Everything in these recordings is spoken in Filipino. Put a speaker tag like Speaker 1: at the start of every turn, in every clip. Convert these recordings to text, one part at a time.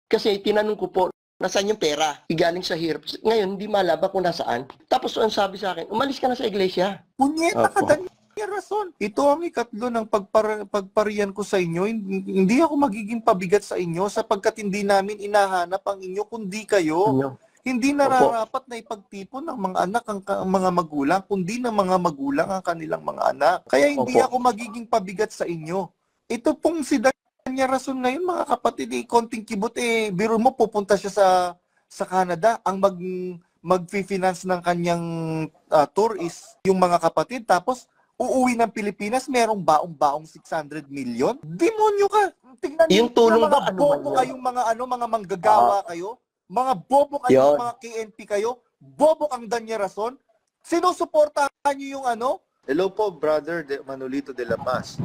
Speaker 1: Kasi tinanong ko po, nasaan yung pera? Igaling sa hirap. Ngayon, hindi malaba kung nasaan. Tapos ang sabi sa akin, umalis ka na sa iglesia.
Speaker 2: Punyeta ka,
Speaker 1: Opo.
Speaker 2: Daniel Rason. Ito ang ikatlo ng pagparian ko sa inyo. Hindi ako magiging pabigat sa inyo sapagkat hindi namin inahanap ang inyo kundi kayo.
Speaker 1: Ano?
Speaker 2: Hindi nararapat na ipagtipon ng mga anak ang mga magulang, kundi ng mga magulang ang kanilang mga anak. Kaya hindi
Speaker 1: Opo.
Speaker 2: ako magiging pabigat sa inyo. Ito pong si Daniel Rason ngayon, mga kapatid, konting kibot, biro mo, pupunta siya sa Canada. Ang mag-finance ng kanyang tour is yung mga kapatid. Tapos, uuwi ng Pilipinas, merong baong-baong 600 million. Demonyo ka! Tingnan niyo
Speaker 1: Yung tulong
Speaker 2: mga
Speaker 1: ba, ano ba
Speaker 2: bobo
Speaker 1: yun?
Speaker 2: kayong mga manggagawa kayo. Mga bobo kayo,
Speaker 1: Yun.
Speaker 2: mga KNP kayo. Bobo kang Daniel Rason. Sinusuportahan niyo yung ano? Hello po, brother Manolito de la Paz.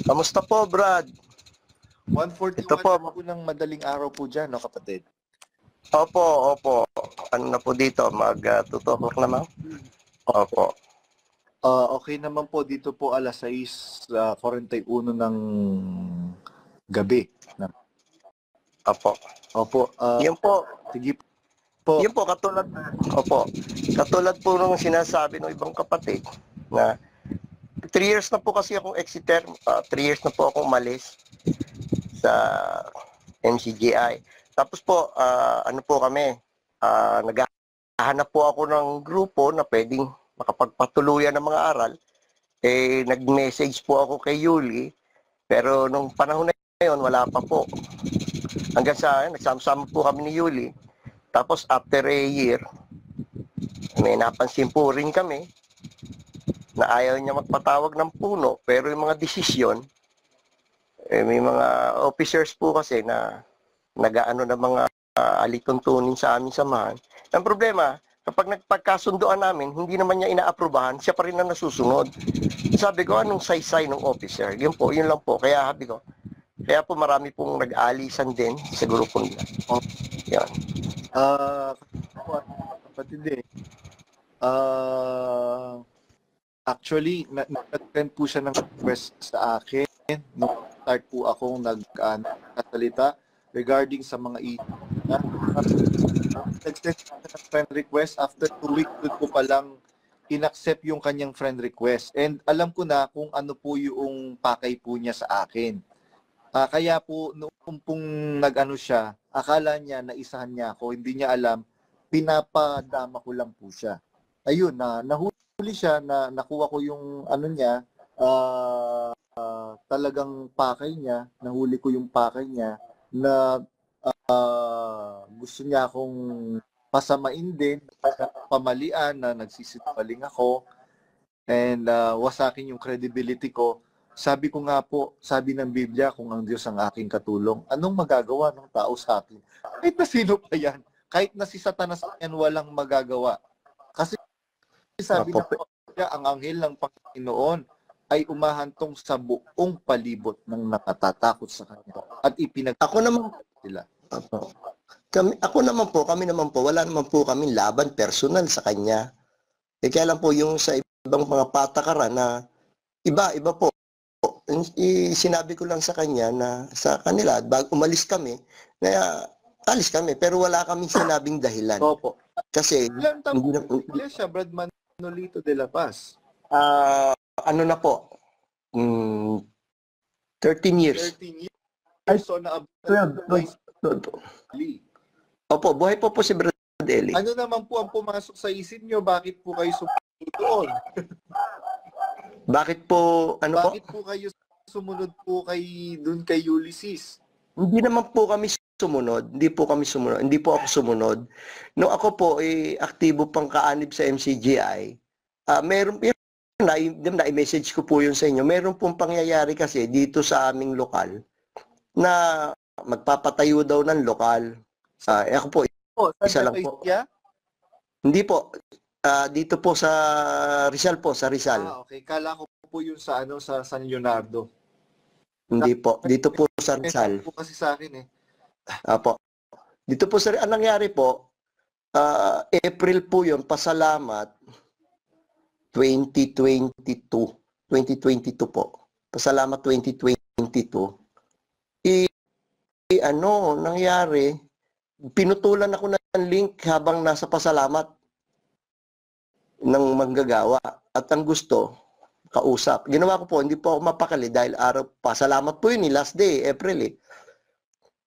Speaker 1: Kamusta po, Brad?
Speaker 2: 141
Speaker 1: Ito po.
Speaker 2: po ng madaling araw po dyan, no, kapatid?
Speaker 1: Opo. Ano na po dito? Mag-tutok naman? Opo.
Speaker 2: Okay naman po, dito po alas 6:41 ng gabi.
Speaker 1: Opo.
Speaker 2: Opo,
Speaker 1: Yun po.
Speaker 2: sige po.
Speaker 1: Yun po, katulad po nung sinasabi ng ibang kapatid na 3 years na po kasi akong exiter, 3 years na po akong umalis sa MCGI. Tapos po, ano po kami, naghahanap po ako ng grupo na pwedeng makapagpatuluyan ng mga aral. Nag-message po ako kay Yuli, pero nung panahon na yun, wala pa po. Hanggang sa nagsama-sama po kami ni Yuli. Tapos after a year, may napansin po rin kami na ayaw niya magpatawag ng puno, pero yung mga desisyon, may mga officers po kasi na nag-aano ng mga alituntunin sa aming samahan. Ang problema, kapag nagpagkasunduan namin, hindi naman niya inaaprubahan, siya pa rin na nasusunod. Sabi ko, anong saysay ng officer? Yun lang po. Kaya sabi ko, kaya po marami pong nag-aalisan din sa grupo nila. Yan.
Speaker 2: Kapatid actually, nag-send po siya ng request sa akin nung start po akong nagsasalita regarding sa mga nag-send siya ng friend request after 2 weeks doon po palang inaccept yung kanyang friend request. And alam ko na kung ano po yung pakay po niya sa akin. Kaya po, noong pong nag-ano siya, akala niya na isahan niya ako, hindi niya alam, pinapadama ko lang po siya. Ayun, nahuli siya, na nakuha ko yung ano niya, talagang pakay niya, nahuli ko yung pakay niya, na gusto niya akong pasamain din, pamalian na nagsisinungaling ako, and wasakin yung credibility ko. Sabi ko nga po, sabi ng Biblia, kung ang Diyos ang aking katulong, anong magagawa ng tao sa akin? Kahit na sino pa yan, kahit na si Satanas yan, walang magagawa. Kasi sabi ng Biblia, ang anghel ng Panginoon ay umahantong sa buong palibot ng nakatatakot sa kanya. At
Speaker 1: Ako naman,
Speaker 2: sila.
Speaker 1: kami naman po, wala naman po kami laban personal sa kanya. Kaya lang po yung sa ibang mga patakaran na iba po. Sinabi ko lang sa kanya na sa kanila, bago umalis kami, na alis kami, pero wala kaming sinabing dahilan.
Speaker 2: Opo.
Speaker 1: Kasi,
Speaker 2: Ilan taon
Speaker 1: hindi na,
Speaker 2: siya, Brad Manolito de la Paz?
Speaker 1: ano na po, 13 years.
Speaker 2: 13 years. So,
Speaker 1: Opo, buhay po si Brad Eli.
Speaker 2: Ano naman po ang pumasok sa isip nyo? Bakit po kayo sumunod doon?
Speaker 1: Bakit po,
Speaker 2: Bakit po kayo sumunod po doon kay Ulysses?
Speaker 1: Hindi naman po kami sumunod. Hindi po ako sumunod. Nung ako po aktibo pang kaanib sa MCGI, meron na-message ko po yun sa inyo. Meron pong pangyayari kasi dito sa aming lokal na magpapatayo daw ng lokal. Ako po, isa lang po. Hindi po. Dito po sa Rizal po, sa Rizal.
Speaker 2: Okay. Kala ko po yun sa San Leonardo.
Speaker 1: Hindi po. Dito po sa Rizal.
Speaker 2: Po kasi sa akin
Speaker 1: Apo. Dito po ang nangyari po, April po yun, pasalamat, 2022 po. Pasalamat 2022. ano, nangyari, pinutulan ako ng link habang nasa pasalamat ng manggagawa. At ang gusto, kausap. Ginawa ko po, hindi po ako mapakali dahil araw pa. Salamat po yun, last day, April eh.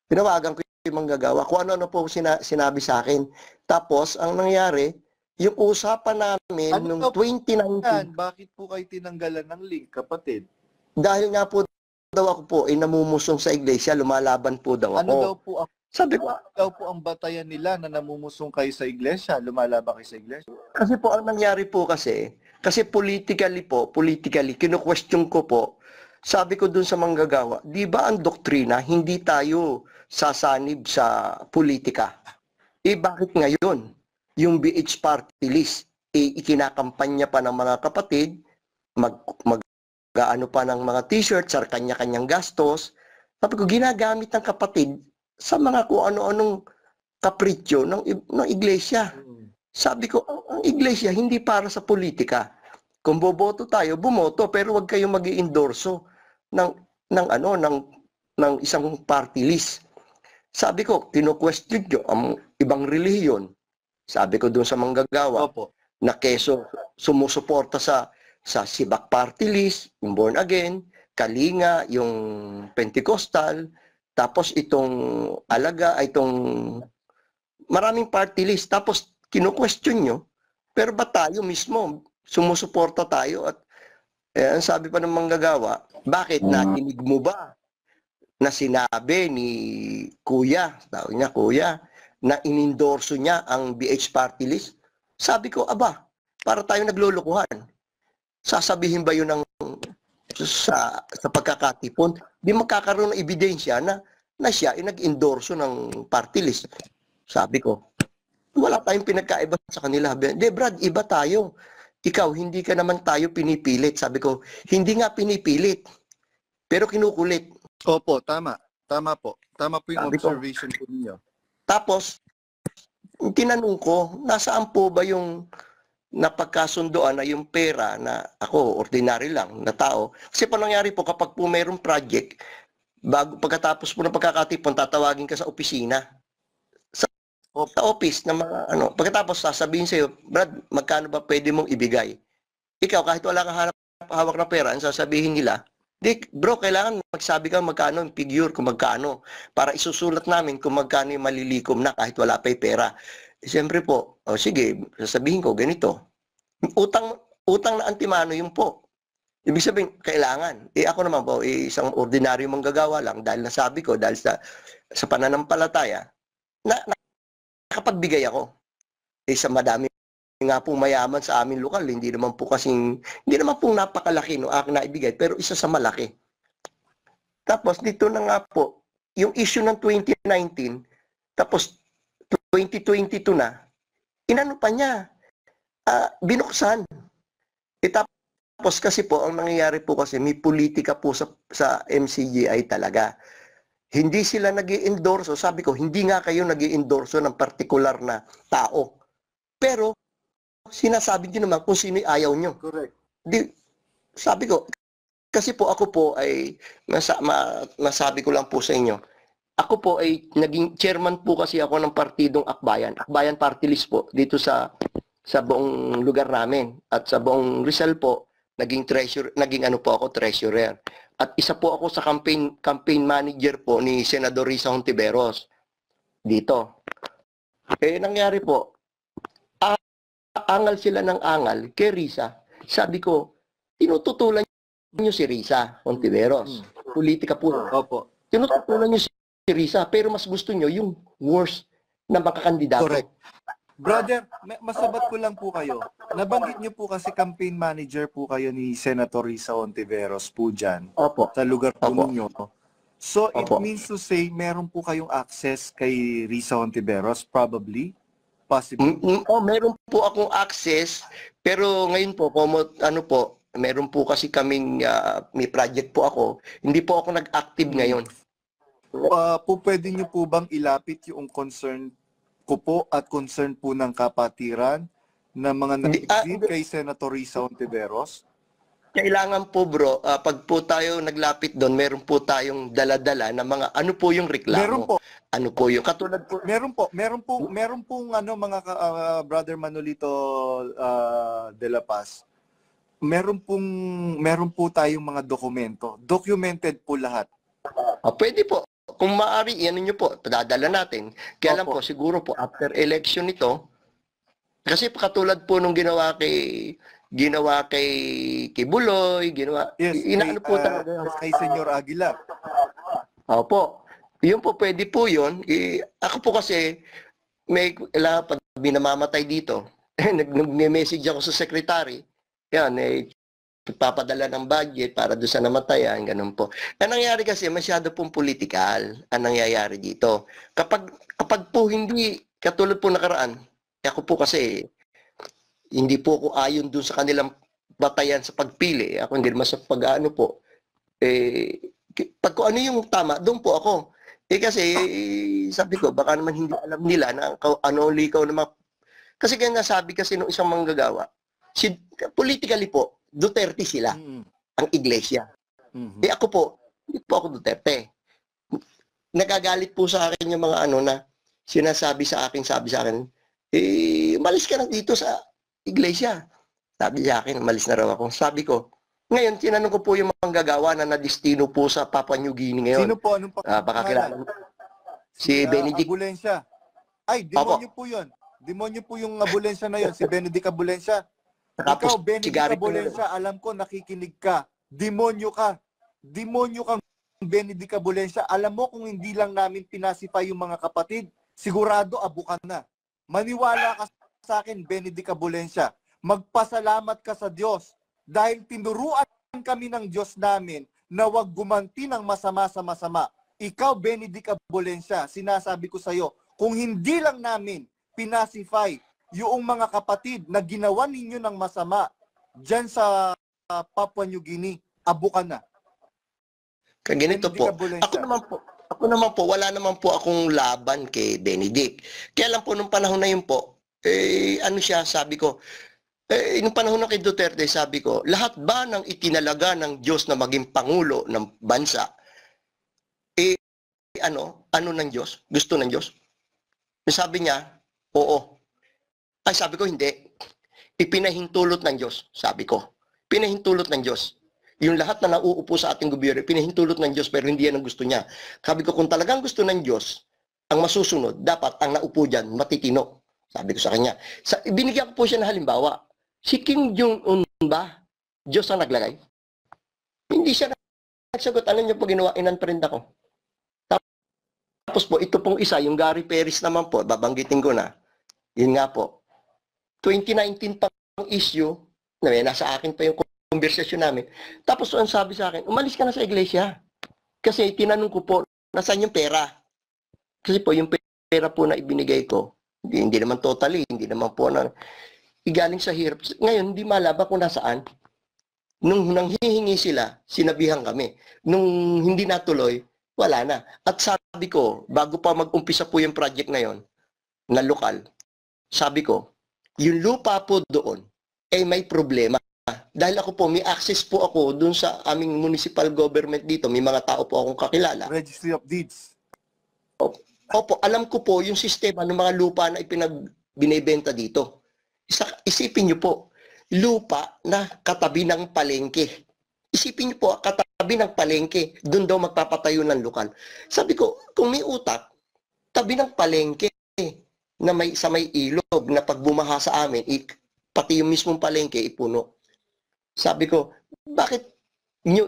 Speaker 1: Tinawagan ko yung manggagawa, kung ano-ano po sinabi sa akin. Tapos, ang nangyari, yung usapan namin
Speaker 2: Ano
Speaker 1: nung
Speaker 2: daw po
Speaker 1: 2019,
Speaker 2: bakit po kayo tinanggalan ng link, kapatid?
Speaker 1: dahil nga po daw ako po ay namumusong sa iglesia, lumalaban po daw
Speaker 2: Ano daw
Speaker 1: ako.
Speaker 2: po ang
Speaker 1: Sabi ko,
Speaker 2: batayan nila na namumusong kayo sa iglesia, lumalaban kayo sa iglesia?
Speaker 1: kasi po ang nangyari po kasi politically, kinu-question ko po, sabi ko dun sa manggagawa, di ba ang doktrina, hindi tayo sasanib sa politika? Bakit ngayon, yung BH party list, ikinakampanya pa ng mga kapatid, gaano pa ng mga t-shirts, sa kanya-kanyang gastos. Sabi ko, ginagamit ng kapatid sa mga kung ano-anong kapritsyo ng iglesia. Sabi ko, ang iglesia hindi para sa politika. Kung boboto tayo, bumoto, pero wag kayong mag-iendorso ng ng isang party list. Sabi ko, kino-question nyo ang ibang relihiyon. Sabi ko doon sa manggagawa,
Speaker 2: Opo.
Speaker 1: na keso sumusuporta sa Sibak Party List, yung Born Again, Kalinga, yung Pentecostal, tapos itong Alaga, itong maraming party list. Tapos kino-question nyo, pero ba tayo mismo sumusuporta tayo? At ang sabi pa ng manggagawa, bakit natinig mo ba na sinabi ni Kuya, tawag niya Kuya, na inendorso niya ang BH Party List? Sabi ko, aba, para tayo naglulukuhan. Sasabihin ba yun sa pagkakatipon? Di magkakaroon ng ebidensya na siya ay nag-endorso ng party list. Sabi ko, wala tayong pinagkaiba sa kanila. De Brad, iba tayo. Ikaw, hindi ka naman tayo pinipilit. Sabi ko, hindi nga pinipilit, pero kinukulit.
Speaker 2: Opo, tama. Tama po. Tama po yung
Speaker 1: Sabi ko.
Speaker 2: observation po ninyo.
Speaker 1: Tapos, tinanong ko, nasaan po ba yung napagkasundoan na yung pera na ako, ordinary lang na tao. Kasi pa nangyari po, kapag po mayroong project, pagkatapos po ng pagkakatipon, tatawagin ka sa opisina. Sa office na mga pagkatapos sasabihin sa'yo, Brad, magkano ba pwede mong ibigay? Ikaw, kahit wala kang hawak na pera, ang sasabihin nila, bro, kailangan magsabi ka magkano yung figure, kung magkano, para isusulat namin kung magkano yung malilikom na kahit wala pa yung pera. Siyempre po, sige, sasabihin ko, ganito. Utang na antimano yung po. Ibig sabihin, kailangan. Ako naman po, isang ordinaryo manggagawa lang dahil nasabi ko, dahil sa pananampalataya, nakapagbigay ako. Sa madami nga pong mayaman sa aming lokal, hindi naman po napakalaki no aking naibigay, pero isa sa malaki. Tapos dito na nga po, yung issue ng 2019, tapos 2022 na, inano pa niya, binuksan. Tapos kasi po, ang nangyayari po kasi, may politika po sa MCGI talaga. Hindi sila nag-i-endorso. Sabi ko, hindi nga kayo nag-i-endorso ng partikular na tao. Pero, sinasabi nyo naman kung sino ayaw nyo.
Speaker 2: Correct.
Speaker 1: Sabi ko, kasi po ako po ay, masabi ko lang po sa inyo, ako po ay naging chairman po kasi ako ng partidong Akbayan. Akbayan Party List po dito sa buong lugar namin. At sa buong Rizal po, naging treasurer. At isa po ako sa campaign manager po ni Senador Risa Hontiveros dito. Nangyari po, angal sila ng angal kay Risa. Sabi ko, tinututulan niyo si Risa Hontiveros. Politika po.
Speaker 2: Opo.
Speaker 1: Tinututulan niyo si Risa, pero mas gusto niyo yung worst na makakandidato.
Speaker 2: Correct. Brother, masabat ko lang po kayo. Nabanggit niyo po kasi campaign manager po kayo ni Senator Risa Hontiveros po dyan.
Speaker 1: Opo.
Speaker 2: Sa lugar po
Speaker 1: Opo.
Speaker 2: ninyo. So, it
Speaker 1: Opo.
Speaker 2: means to say, meron po kayong access kay Risa Hontiveros? Probably? Possibly?
Speaker 1: Meron po akong access, pero ngayon po, meron po kasi kaming, may project po ako. Hindi po ako nag-active ngayon.
Speaker 2: Pwede niyo po bang ilapit yung concern ko po at concern po ng kapatiran na mga nakikinig kay Senator Risa Hontiveros?
Speaker 1: kailangan po bro, pag po tayo naglapit doon, meron po tayong dala-dala na mga ano po yung
Speaker 2: Meron
Speaker 1: reklamo.
Speaker 2: po.
Speaker 1: Ano po yung katulad po.
Speaker 2: Meron pong ano mga Brother Manolito de la Paz. Meron po tayong mga dokumento. Documented po lahat.
Speaker 1: Pwede po. Kung maaari, yan niyo po, dadala natin. Kaya lang
Speaker 2: Opo.
Speaker 1: po, siguro po, after election nito, kasi katulad po nung ginawa kay Buloy,
Speaker 2: Yes,
Speaker 1: inaano po talaga.
Speaker 2: kay Senyor Aguila.
Speaker 1: Opo. Yun po, pwede po yun. Ako po kasi, pag binamamatay dito, nag-message ako sa secretary, yan, papadala ng budget para doon sa namatayan, ganun po. Ang nangyayari kasi, masyado pong political ang nangyayari dito. Kapag po hindi, katulad po nakaraan, ako po kasi, hindi po ako ayon doon sa kanilang batayan sa pagpili. Ako hindi naman sa pag-ano po. Pag kung ano yung tama, doon po ako. Kasi, sabi ko, baka naman hindi alam nila na ano likaw na kasi kaya nasabi kasi nung isang manggagawa, politically po, Duterte sila, ang iglesia. Ako po, hindi po ako Duterte. Nagagalit po sa akin yung mga ano na sabi sa akin, umalis ka na dito sa iglesia. Sabi sa akin, umalis na raw ako. Sabi ko, ngayon, tinanong ko po yung manggagawa na nadistino po sa Papua New Guinea ngayon.
Speaker 2: Sino po? Anong
Speaker 1: baka kilala si Benedict.
Speaker 2: Abulensya. Ay, demonyo po yun. Demonyo po yung Abulensya na yun. Si Benedict Abulensya.
Speaker 1: Tapos,
Speaker 2: Ikaw, Benedict Abulensya, alam ko, nakikinig ka. Demonyo ka. Demonyo kang Benedict Abulensya. Alam mo, kung hindi lang namin pinasify yung mga kapatid, sigurado abukan na. Maniwala ka sa akin, Benedict Abulensya. Magpasalamat ka sa Diyos. Dahil tinuruan kami ng Diyos namin na wag gumanti ng masama sa masama. Ikaw, Benedict Abulensya, sinasabi ko sa iyo, kung hindi lang namin pinasify yung mga kapatid na ginawa ninyo ng masama dyan sa Papua New Guinea, abukan na.
Speaker 1: Kaya ganito po. Ako naman po, wala naman po akong laban kay Benedict. Kaya lang po, nung panahon na yun po, ano siya, sabi ko, nung panahon na kay Duterte, sabi ko, lahat ba ng itinalaga ng Diyos na maging pangulo ng bansa, ano ng Diyos? Gusto ng Diyos? Sabi niya, oo. Ay, sabi ko, hindi. Ipinahintulot ng Diyos, sabi ko. Pinahintulot ng Diyos. Yung lahat na nauupo sa ating gobyerno, pinahintulot ng Diyos, pero hindi yan ang gusto niya. Sabi ko, kung talagang gusto ng Diyos, ang masusunod, dapat ang naupo dyan, matitino. Sabi ko sa kanya. Binigyan ko po siya ng halimbawa. Si Kim Jong-un ba? Diyos ang naglagay? Hindi siya nagsagot. Ano niyo po ginawa? Inunfriend ako. Tapos po, ito pong isa, yung Gary Perez naman po, babanggitin ko na. Yun nga po. 2019 pang issue, nasa akin pa yung konversasyon namin. Tapos ang sabi sa akin, umalis ka na sa iglesia. Kasi tinanong ko po, nasaan yung pera? Kasi po, yung pera po na ibinigay ko, hindi naman totally, hindi naman po na igaling sa hirap. Ngayon, hindi malaba kung nasaan. Nung nanghihingi sila, sinabihan kami. Nung hindi natuloy, wala na. At sabi ko, bago pa mag-umpisa po yung project na yon, na lokal, sabi ko, yung lupa po doon, may problema. Dahil ako po, may access po ako doon sa aming municipal government dito. May mga tao po akong kakilala.
Speaker 2: Registry of Deeds.
Speaker 1: Opo, alam ko po yung sistema ng mga lupa na binibenta dito. Isipin niyo po, lupa na katabi ng palengke. Isipin niyo po, katabi ng palengke, doon daw magpapatayo ng lokal. Sabi ko, kung may utak, tabi ng palengke na sa may ilog na pag bumaha sa amin, pati yung mismong palengke ipuno. Sabi ko, bakit nyo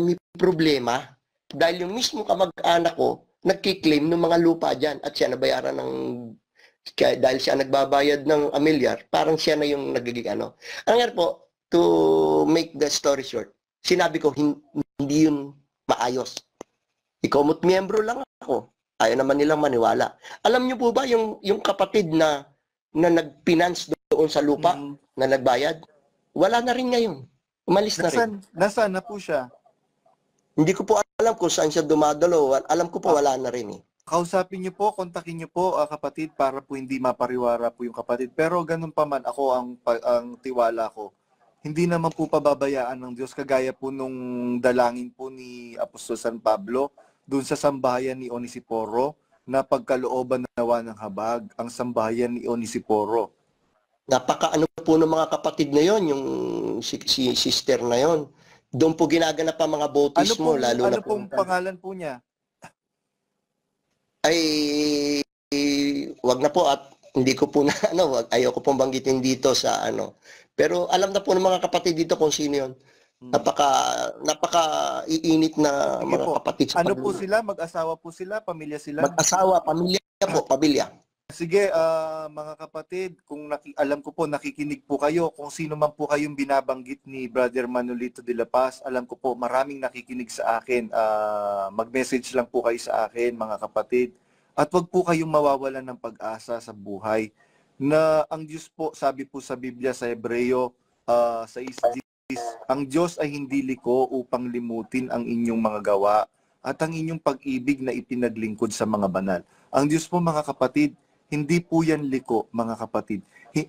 Speaker 1: may problema? Dahil yung mismong kamag-anak ko, nagkiklaim ng mga lupa dyan at siya nabayaran dahil siya nagbabayad ng amilyar, parang siya na yung nagiging ano. Ang nga po, to make the story short, sinabi ko, hindi yun maayos. Ikomot miyembro lang ako. Ayaw naman nilang maniwala. Alam niyo po ba yung kapatid na nag-finance doon sa lupa, na nagbayad? Wala na rin ngayon. Umalis na rin.
Speaker 2: Nasaan na po siya?
Speaker 1: Hindi ko po alam kung saan siya dumadalo. Alam ko po wala na rin eh.
Speaker 2: Kausapin niyo po, kontakin niyo po kapatid para po hindi mapariwara po yung kapatid. Pero ganun pa man, ako ang tiwala ko. hindi naman po pababayaan ng Diyos kagaya po nung dalangin po ni Apostol San Pablo doon sa sambahayan ni Onesiporo na pagkalooban nawa ng habag ang sambahayan ni Onesiporo.
Speaker 1: Napaka-ano po ng mga kapatid na yon, yung si sister na yon. Doon po ginaganap ang mga bautismo, lalo na po.
Speaker 2: Pong pangalan po niya?
Speaker 1: Ay, wag na po at hindi ko po na, ayoko pong banggitin dito sa ano. Pero alam na po ng mga kapatid dito kung sino yon. Napaka iinit na
Speaker 2: Sige
Speaker 1: mga
Speaker 2: po.
Speaker 1: kapatid sa
Speaker 2: Ano po sila? Mag-asawa po sila? Pamilya sila?
Speaker 1: Mag-asawa, pamilya po, pamilya.
Speaker 2: Sige, mga kapatid, kung alam ko po, nakikinig po kayo, kung sino man po kayong binabanggit ni Brother Manolito de la Paz, alam ko po, maraming nakikinig sa akin. Mag-message lang po kayo sa akin, mga kapatid. At wag po kayong mawawalan ng pag-asa sa buhay na ang Diyos po, sabi po sa Biblia sa Hebreo 6:10, ang Diyos ay hindi liko upang limutin ang inyong mga gawa at ang inyong pag-ibig na ipinaglingkod sa mga banal. Ang Diyos po, mga kapatid, hindi po yan liko, mga kapatid.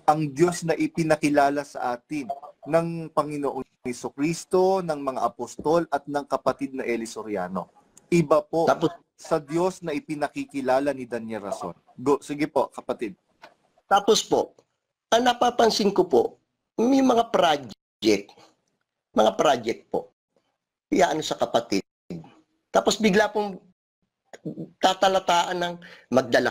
Speaker 2: Ang Diyos na ipinakilala sa atin ng Panginoong Jesucristo, ng mga apostol at ng kapatid na Eli Soriano. Iba po sa Diyos na ipinakikilala ni Daniel Rason. Sige po, kapatid.
Speaker 1: Tapos po, ang napapansin ko po, may mga project po. Iyaano sa kapatid. Tapos bigla pong tatalataan ng magdala